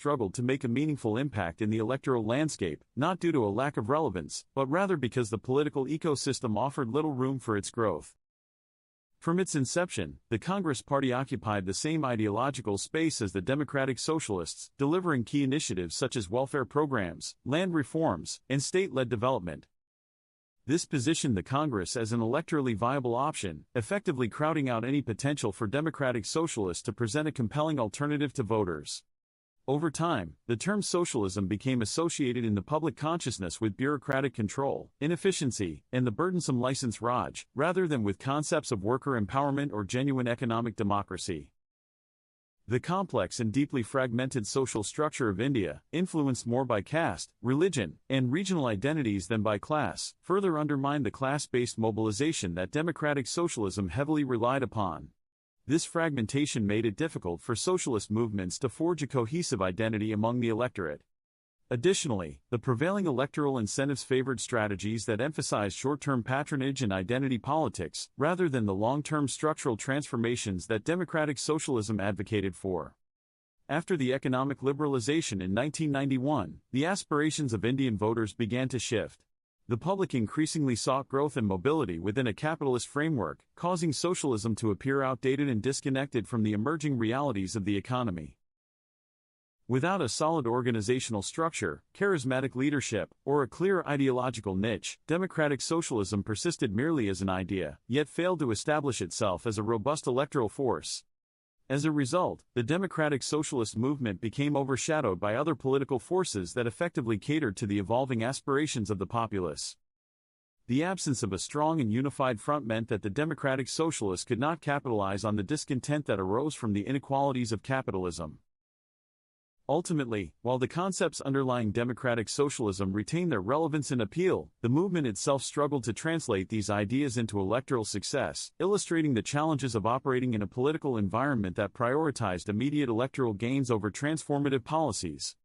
struggled to make a meaningful impact in the electoral landscape, not due to a lack of relevance, but rather because the political ecosystem offered little room for its growth. From its inception, the Congress Party occupied the same ideological space as the Democratic Socialists, delivering key initiatives such as welfare programs, land reforms, and state-led development. This positioned the Congress as an electorally viable option, effectively crowding out any potential for Democratic Socialists to present a compelling alternative to voters. Over time, the term socialism became associated in the public consciousness with bureaucratic control, inefficiency, and the burdensome license Raj, rather than with concepts of worker empowerment or genuine economic democracy. The complex and deeply fragmented social structure of India, influenced more by caste, religion, and regional identities than by class, further undermined the class-based mobilization that democratic socialism heavily relied upon. This fragmentation made it difficult for socialist movements to forge a cohesive identity among the electorate. Additionally, the prevailing electoral incentives favored strategies that emphasized short-term patronage and identity politics, rather than the long-term structural transformations that democratic socialism advocated for. After the economic liberalization in 1991, the aspirations of Indian voters began to shift. The public increasingly sought growth and mobility within a capitalist framework, causing socialism to appear outdated and disconnected from the emerging realities of the economy. Without a solid organizational structure, charismatic leadership, or a clear ideological niche, democratic socialism persisted merely as an idea, yet failed to establish itself as a robust electoral force. As a result, the democratic socialist movement became overshadowed by other political forces that effectively catered to the evolving aspirations of the populace. The absence of a strong and unified front meant that the democratic socialists could not capitalize on the discontent that arose from the inequalities of capitalism. Ultimately, while the concepts underlying democratic socialism retained their relevance and appeal, the movement itself struggled to translate these ideas into electoral success, illustrating the challenges of operating in a political environment that prioritized immediate electoral gains over transformative policies.